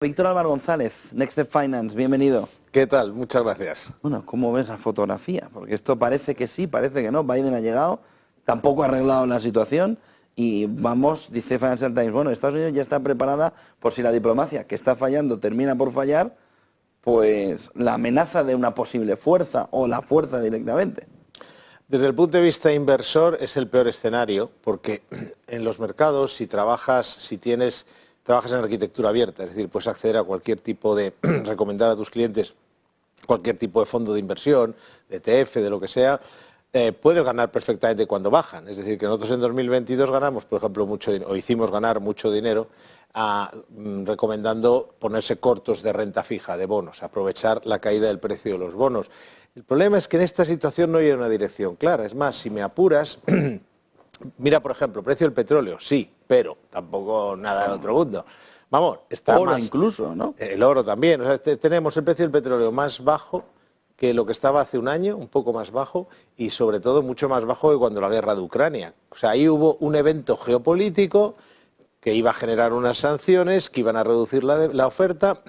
Víctor Álvaro González, Next Step Finance, bienvenido. ¿Qué tal? Muchas gracias. Bueno, ¿cómo ves la fotografía? Porque esto parece que sí, parece que no. Biden ha llegado, tampoco ha arreglado la situación y vamos, dice Financial Times, bueno, Estados Unidos ya está preparada por si la diplomacia, que está fallando, termina por fallar, pues la amenaza de una posible fuerza o la fuerza directamente. Desde el punto de vista inversor es el peor escenario porque en los mercados si trabajas en arquitectura abierta, es decir, puedes acceder a cualquier tipo de, recomendar a tus clientes cualquier tipo de fondo de inversión, de ETF, de lo que sea, puedes ganar perfectamente cuando bajan. Es decir, que nosotros en 2022 ganamos, por ejemplo, o hicimos ganar mucho dinero recomendando ponerse cortos de renta fija, de bonos, aprovechar la caída del precio de los bonos. El problema es que en esta situación no hay una dirección clara. Es más, si me apuras, mira, por ejemplo, precio del petróleo, sí, pero tampoco nada del otro mundo. Vamos, está oro más, incluso, ¿no? El oro también. O sea, tenemos el precio del petróleo más bajo que lo que estaba hace un año, un poco más bajo, y sobre todo mucho más bajo que cuando la guerra de Ucrania. O sea, ahí hubo un evento geopolítico que iba a generar unas sanciones, que iban a reducir la oferta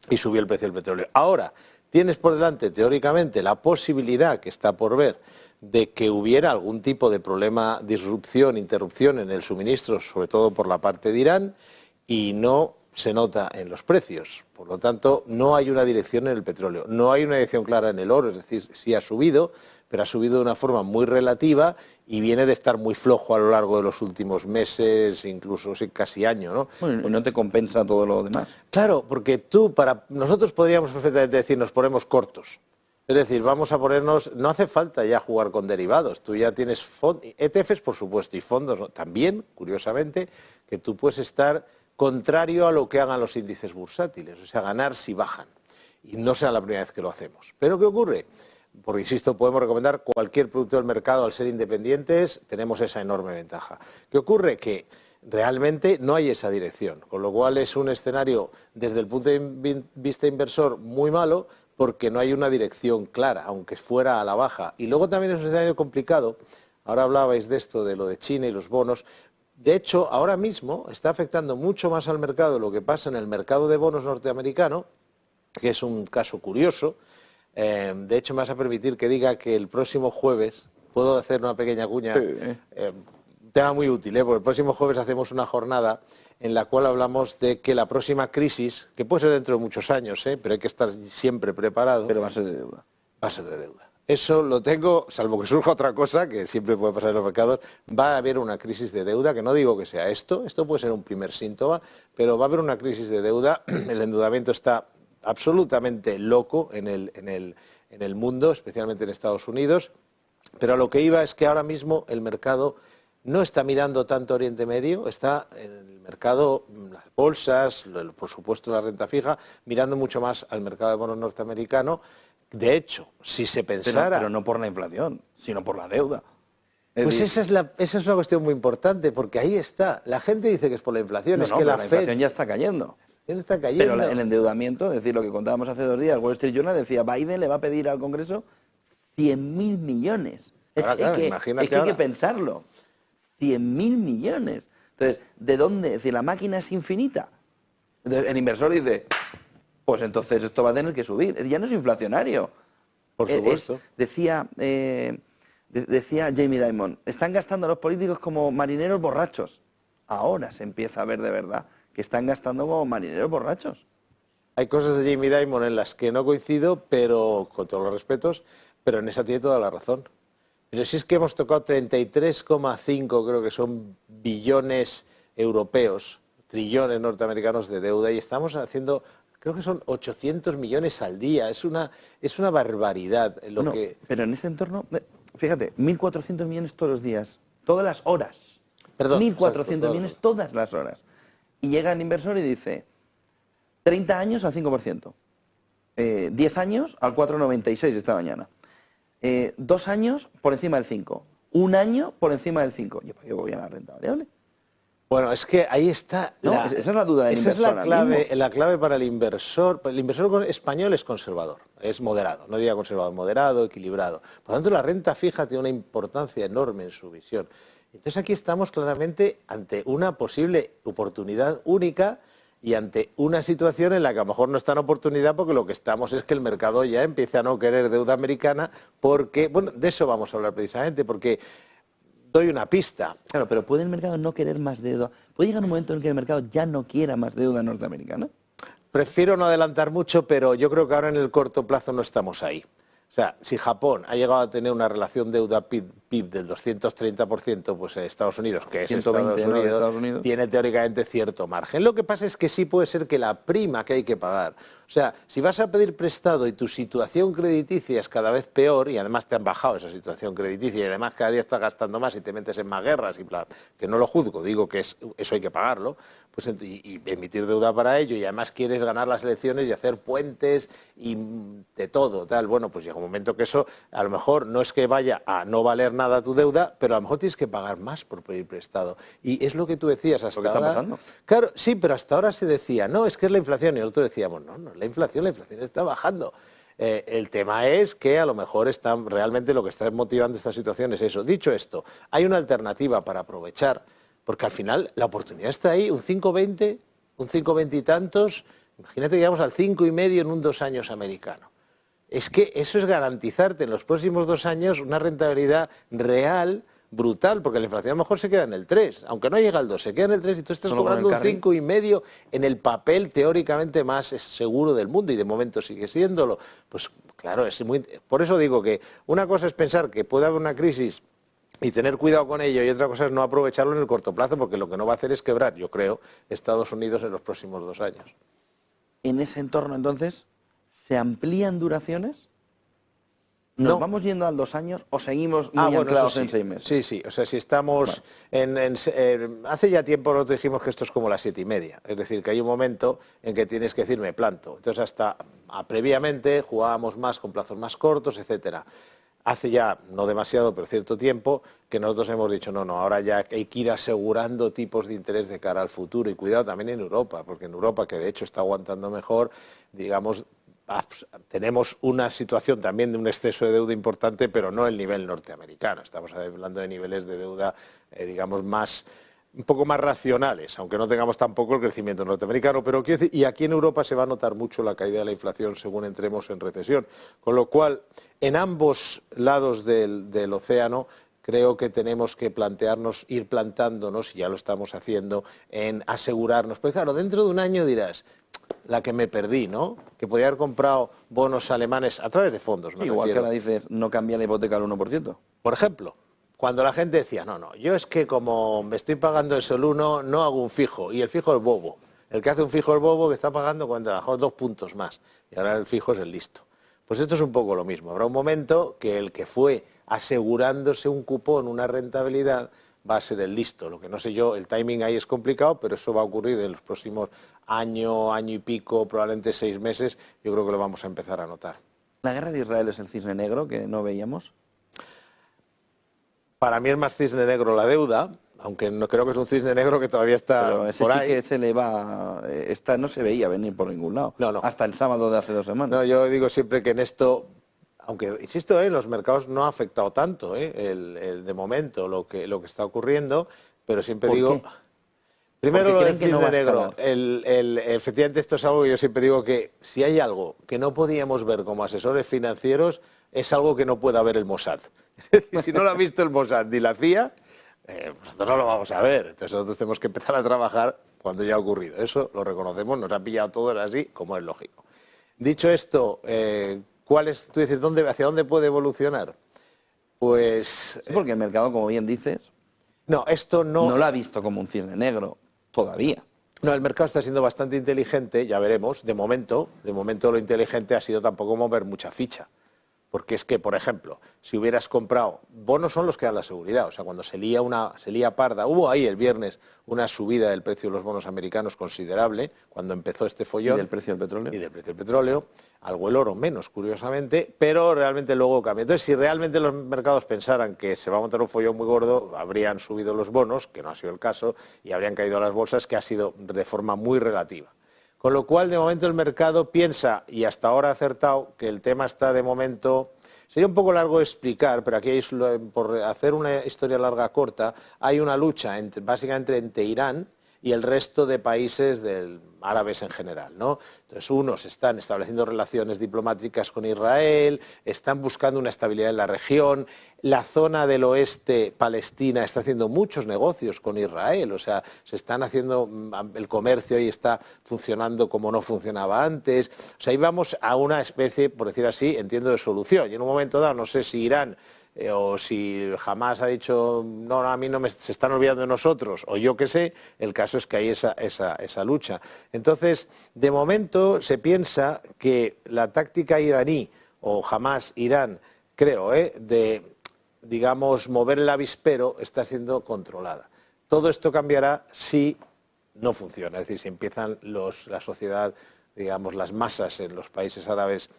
y subió el precio del petróleo. Ahora, tienes por delante, teóricamente, la posibilidad que está por ver de que hubiera algún tipo de problema, disrupción, interrupción en el suministro, sobre todo por la parte de Irán, y no se nota en los precios. Por lo tanto, no hay una dirección en el petróleo, no hay una dirección clara en el oro, es decir, sí ha subido, pero ha subido de una forma muy relativa y viene de estar muy flojo a lo largo de los últimos meses, incluso casi año, ¿no? Bueno, y no te compensa todo lo demás. Claro, porque nosotros podríamos perfectamente decir, nos ponemos cortos. Es decir, vamos a ponernos, no hace falta ya jugar con derivados, tú ya tienes ETFs, por supuesto, y fondos ¿no? También, curiosamente, que tú puedes estar contrario a lo que hagan los índices bursátiles, o sea, ganar si bajan. Y no será la primera vez que lo hacemos. ¿Pero qué ocurre? Porque, insisto, podemos recomendar cualquier producto del mercado al ser independientes, tenemos esa enorme ventaja. ¿Qué ocurre? Que realmente no hay esa dirección, con lo cual es un escenario, desde el punto de vista inversor, muy malo, porque no hay una dirección clara, aunque fuera a la baja. Y luego también es un escenario complicado, ahora hablabais de esto, de lo de China y los bonos. De hecho, ahora mismo está afectando mucho más al mercado lo que pasa en el mercado de bonos norteamericano, que es un caso curioso. De hecho, me vas a permitir que diga que el próximo jueves, puedo hacer una pequeña cuña, tema muy útil, porque el próximo jueves hacemos una jornada en la cual hablamos de que la próxima crisis, que puede ser dentro de muchos años, pero hay que estar siempre preparado. Pero va a ser de deuda. Va a ser de deuda. Eso lo tengo, salvo que surja otra cosa, que siempre puede pasar en los mercados, va a haber una crisis de deuda, que no digo que sea esto puede ser un primer síntoma, pero va a haber una crisis de deuda, el endeudamiento está absolutamente loco en el mundo, especialmente en Estados Unidos, pero a lo que iba es que ahora mismo el mercado no está mirando tanto Oriente Medio, está en el mercado, las bolsas, por supuesto la renta fija, mirando mucho más al mercado de bonos norteamericano. De hecho, si se pensara... Pero no por la inflación, sino por la deuda. Pues esa es una cuestión muy importante, porque ahí está. La gente dice que es por la inflación, es que la inflación ya está cayendo. Está cayendo. Pero el endeudamiento, es decir, lo que contábamos hace 2 días, Wall Street Journal decía, Biden le va a pedir al Congreso 100.000 millones. Claro, es que hay que pensarlo. 100.000 millones. Entonces, ¿de dónde? Es decir, la máquina es infinita. Entonces, el inversor dice, pues entonces esto va a tener que subir. Ya no es inflacionario. Por supuesto. Decía Jamie Dimon, están gastando a los políticos como marineros borrachos. Ahora se empieza a ver de verdad que están gastando como marineros borrachos. Hay cosas de Jamie Dimon en las que no coincido, pero con todos los respetos, pero en esa tiene toda la razón. Pero si es que hemos tocado 33,5, creo que son billones europeos, trillones norteamericanos de deuda, y estamos haciendo, creo que son 800 millones al día. Es una barbaridad. Pero en este entorno, fíjate, 1.400 millones todos los días, todas las horas. Perdón. 1.400 millones todas las horas. Y llega el inversor y dice, 30 años al 5%, 10 años al 4,96 esta mañana, 2 años por encima del 5, 1 año por encima del 5. ¿Yo para qué voy a la renta variable? Bueno, es que ahí está... esa es la duda del inversor. Esa es la clave para el inversor. El inversor español es conservador, es moderado, no diría conservador, moderado, equilibrado. Por lo tanto, la renta fija tiene una importancia enorme en su visión. Entonces aquí estamos claramente ante una posible oportunidad única y ante una situación en la que a lo mejor no está en oportunidad porque lo que estamos es que el mercado ya empiece a no querer deuda americana porque, bueno, de eso vamos a hablar precisamente, porque doy una pista. Claro, pero ¿puede el mercado no querer más deuda? ¿Puede llegar un momento en que el mercado ya no quiera más deuda norteamericana? Prefiero no adelantar mucho, pero yo creo que ahora en el corto plazo no estamos ahí. O sea, si Japón ha llegado a tener una relación deuda-PIB del 230%, pues Estados Unidos, que es 120, Estados Unidos, tiene teóricamente cierto margen. Lo que pasa es que sí puede ser que la prima que hay que pagar, o sea, si vas a pedir prestado y tu situación crediticia es cada vez peor, y además te han bajado esa situación crediticia, y además cada día estás gastando más y te metes en más guerras, y bla, que no lo juzgo, digo que eso hay que pagarlo, pues, y emitir deuda para ello, y además quieres ganar las elecciones y hacer puentes y de todo, tal, bueno, pues llega un momento que eso a lo mejor no es que vaya a no valer nada tu deuda, pero a lo mejor tienes que pagar más por pedir prestado. Y es lo que tú decías hasta ahora. ¿Lo que está pasando? Claro, sí, pero hasta ahora se decía, no, es que es la inflación, y nosotros decíamos, no, no es la inflación está bajando. El tema es que a lo mejor realmente lo que está motivando esta situación es eso. Dicho esto, hay una alternativa para aprovechar, porque al final la oportunidad está ahí, un 5,20, un 5,20 y tantos, imagínate que llegamos al 5,5 en un 2 años americano. Es que eso es garantizarte en los próximos 2 años una rentabilidad real brutal, porque la inflación a lo mejor se queda en el 3, aunque no llega al 2, se queda en el 3 y tú estás cobrando un 5,5 en el papel teóricamente más seguro del mundo y de momento sigue siéndolo. Pues claro, por eso digo que una cosa es pensar que puede haber una crisis y tener cuidado con ello, y otra cosa es no aprovecharlo en el corto plazo, porque lo que no va a hacer es quebrar, yo creo, Estados Unidos en los próximos 2 años. En ese entorno, entonces, ¿se amplían duraciones? ¿Nos vamos yendo al 2 años o seguimos muy anclados en 6 meses? Sí, sí, o sea, si estamos hace ya tiempo nosotros dijimos que esto es como las 7,5, es decir, que hay un momento en que tienes que decir me planto. Entonces hasta previamente jugábamos más con plazos más cortos, etcétera. Hace ya, no demasiado, pero cierto tiempo, que nosotros hemos dicho, no, ahora ya hay que ir asegurando tipos de interés de cara al futuro, y cuidado también en Europa, porque en Europa, que de hecho está aguantando mejor, digamos, tenemos una situación también de un exceso de deuda importante, pero no el nivel norteamericano. Estamos hablando de niveles de deuda, digamos, un poco más racionales, aunque no tengamos tampoco el crecimiento norteamericano. Pero quiero decir, y aquí en Europa se va a notar mucho la caída de la inflación según entremos en recesión. Con lo cual, en ambos lados del océano, creo que tenemos que ir plantándonos, y ya lo estamos haciendo, en asegurarnos. Pues claro, dentro de un año dirás, la que me perdí, ¿no? Que podía haber comprado bonos alemanes a través de fondos, me refiero. Igual que ahora dices, no cambia la hipoteca al 1%. Por ejemplo, cuando la gente decía, no, yo es que como me estoy pagando eso el 1, no hago un fijo, y el fijo es bobo. El que hace un fijo es bobo, que está pagando cuando bajó 2 puntos más, y ahora el fijo es el listo. Pues esto es un poco lo mismo. Habrá un momento que el que fue asegurándose un cupón, una rentabilidad, va a ser el listo. Lo que no sé yo, el timing ahí es complicado, pero eso va a ocurrir en los próximos año y pico, probablemente 6 meses, yo creo que lo vamos a empezar a notar. ¿La guerra de Israel es el cisne negro que no veíamos? Para mí es más cisne negro la deuda, aunque no creo que es un cisne negro que todavía está pero ese por sí ahí. Que se le va, no se veía venir por ningún lado, no. Hasta el sábado de hace 2 semanas. No, yo digo siempre que en esto, aunque insisto, en los mercados no ha afectado tanto de momento lo que está ocurriendo, pero siempre digo... ¿Qué? Primero lo del cisne negro, efectivamente esto es algo que yo siempre digo que si hay algo que no podíamos ver como asesores financieros, es algo que no pueda ver el Mossad. Es decir, si no lo ha visto el Mossad ni la CIA, nosotros no lo vamos a ver. Entonces nosotros tenemos que empezar a trabajar cuando ya ha ocurrido. Eso lo reconocemos, nos ha pillado todo así, como es lógico. Dicho esto, tú dices, ¿hacia dónde puede evolucionar? Pues... Porque el mercado, como bien dices, esto no lo ha visto como un cisne negro todavía. No, el mercado está siendo bastante inteligente, ya veremos. De momento lo inteligente ha sido tampoco mover mucha ficha. Porque es que, por ejemplo, si hubieras comprado, bonos son los que dan la seguridad, o sea, cuando se lía parda, hubo ahí el viernes una subida del precio de los bonos americanos considerable, cuando empezó este follón. Y del precio del petróleo. Y del precio del petróleo, algo el oro menos, curiosamente, pero realmente luego cambia. Entonces, si realmente los mercados pensaran que se va a montar un follón muy gordo, habrían subido los bonos, que no ha sido el caso, y habrían caído las bolsas, que ha sido de forma muy relativa. Con lo cual, de momento, el mercado piensa, y hasta ahora ha acertado, que el tema está de momento... Sería un poco largo de explicar, pero aquí, por hacer una historia larga corta, hay una lucha básicamente entre Irán y el resto de países del árabes en general, ¿no? Entonces, unos están estableciendo relaciones diplomáticas con Israel, están buscando una estabilidad en la región. La zona del oeste palestina está haciendo muchos negocios con Israel, o sea, se están haciendo, el comercio ahí está funcionando como no funcionaba antes. O sea, ahí vamos a una especie, por decir así, entiendo, de solución. Y en un momento dado, no sé si Irán o si Hamás ha dicho, no, a mí se están olvidando de nosotros, o yo qué sé, el caso es que hay esa lucha. Entonces, de momento se piensa que la táctica iraní, o Hamás, Irán, creo, de, digamos, mover el avispero, está siendo controlada. Todo esto cambiará si no funciona, es decir, si empiezan la sociedad, digamos, las masas en los países árabes.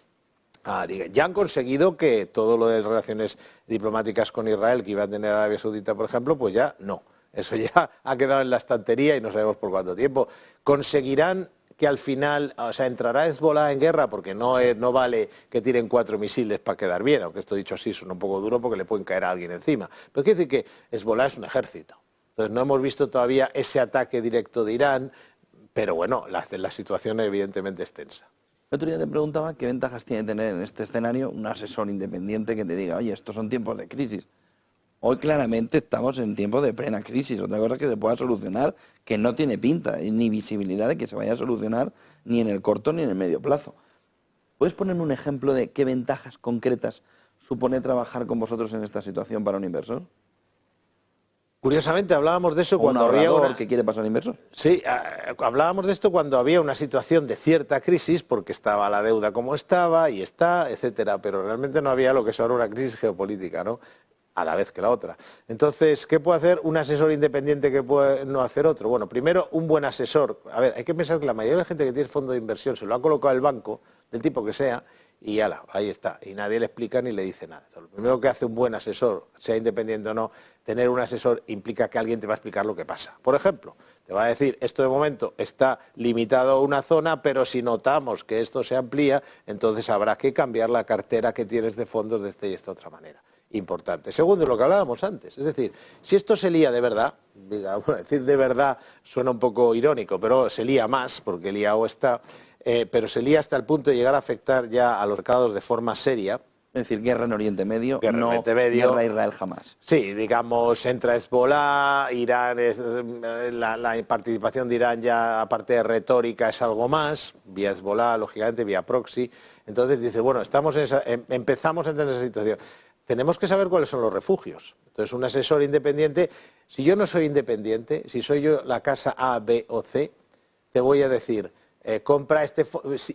Ya han conseguido que todo lo de relaciones diplomáticas con Israel que iba a tener Arabia Saudita, por ejemplo, pues ya no. Eso ya ha quedado en la estantería y no sabemos por cuánto tiempo. Conseguirán que al final, o sea, entrará Hezbollah en guerra, porque no vale que tiren 4 misiles para quedar bien, aunque esto dicho así suena un poco duro porque le pueden caer a alguien encima. Pero quiere decir que Hezbollah es un ejército. Entonces no hemos visto todavía ese ataque directo de Irán, pero bueno, la situación evidentemente es tensa. El otro día te preguntaba qué ventajas tiene tener en este escenario un asesor independiente que te diga, oye, estos son tiempos de crisis. Hoy claramente estamos en tiempos de plena crisis. Otra cosa es que se pueda solucionar, que no tiene pinta, ni visibilidad de que se vaya a solucionar ni en el corto ni en el medio plazo. ¿Puedes ponerme un ejemplo de qué ventajas concretas supone trabajar con vosotros en esta situación para un inversor? Curiosamente hablábamos de eso cuando había que quiere pasar al inversor. Sí, hablábamos de esto cuando había una situación de cierta crisis, porque estaba la deuda como estaba y está, etcétera, pero realmente no había lo que es ahora una crisis geopolítica, ¿no? A la vez que la otra. Entonces, ¿qué puede hacer un asesor independiente que puede no hacer otro? Bueno, primero, un buen asesor. A ver, hay que pensar que la mayoría de la gente que tiene fondo de inversión se lo ha colocado el banco, del tipo que sea, y ala, ahí está. Y nadie le explica ni le dice nada. Entonces, lo primero que hace un buen asesor, sea independiente o no, tener un asesor implica que alguien te va a explicar lo que pasa. Por ejemplo, te va a decir, esto de momento está limitado a una zona, pero si notamos que esto se amplía, entonces habrá que cambiar la cartera que tienes de fondos de esta y esta otra manera. Importante. Segundo, lo que hablábamos antes, es decir, si esto se lía de verdad, decir de verdad suena un poco irónico, pero se lía más, porque liado está, pero se lía hasta el punto de llegar a afectar ya a los mercados de forma seria. Es decir, guerra en Oriente Medio, guerra no guerra Israel jamás. Sí, digamos, entra Hezbollah, Irán, la participación de Irán ya, aparte de retórica, es algo más, vía Hezbollah, lógicamente, vía proxy. Entonces dice, bueno, empezamos a entrar en esa situación. Tenemos que saber cuáles son los refugios. Entonces, un asesor independiente, si yo no soy independiente, si soy yo la casa A, B o C, te voy a decir, compra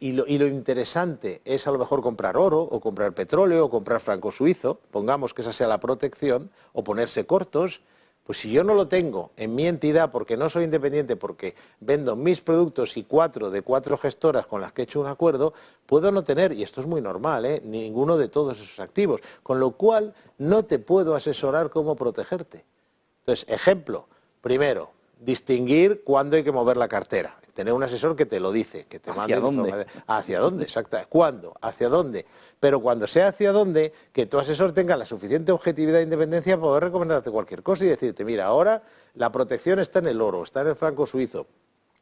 y lo interesante es a lo mejor comprar oro, o comprar petróleo, o comprar franco suizo, pongamos que esa sea la protección, o ponerse cortos. Pues si yo no lo tengo en mi entidad porque no soy independiente, porque vendo mis productos y 4 de 4 gestoras con las que he hecho un acuerdo, puedo no tener, y esto es muy normal, ninguno de todos esos activos, con lo cual no te puedo asesorar cómo protegerte. Entonces, ejemplo, primero, distinguir cuándo hay que mover la cartera. Tener un asesor que te lo dice, que te mande información. ¿Hacia dónde? Exactamente. ¿Cuándo? ¿Hacia dónde? Pero cuando sea hacia dónde, que tu asesor tenga la suficiente objetividad e independencia para poder recomendarte cualquier cosa y decirte, mira, ahora la protección está en el oro, está en el franco suizo.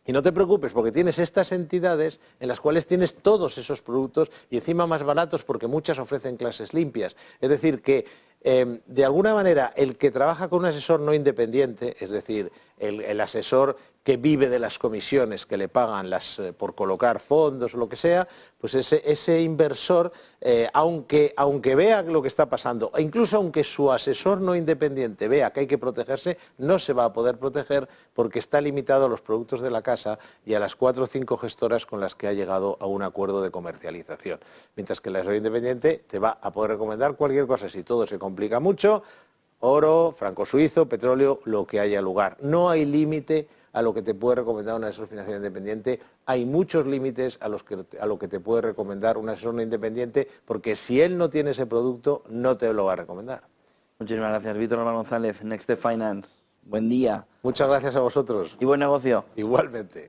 Y no te preocupes porque tienes estas entidades en las cuales tienes todos esos productos y encima más baratos porque muchas ofrecen clases limpias. Es decir, que de alguna manera el que trabaja con un asesor no independiente, es decir, el asesor que vive de las comisiones que le pagan por colocar fondos o lo que sea, pues ese inversor, aunque vea lo que está pasando, e incluso aunque su asesor no independiente vea que hay que protegerse, no se va a poder proteger porque está limitado a los productos de la casa y a las 4 o 5 gestoras con las que ha llegado a un acuerdo de comercialización. Mientras que el asesor independiente te va a poder recomendar cualquier cosa. Si todo se complica mucho, oro, franco suizo, petróleo, lo que haya lugar. No hay límite a lo que te puede recomendar un asesor financiero independiente. Hay muchos límites a lo que te puede recomendar un asesor no independiente, porque si él no tiene ese producto, no te lo va a recomendar. Muchísimas gracias, Víctor Norman González, Next Step Finance. Buen día. Muchas gracias a vosotros. Y buen negocio. Igualmente.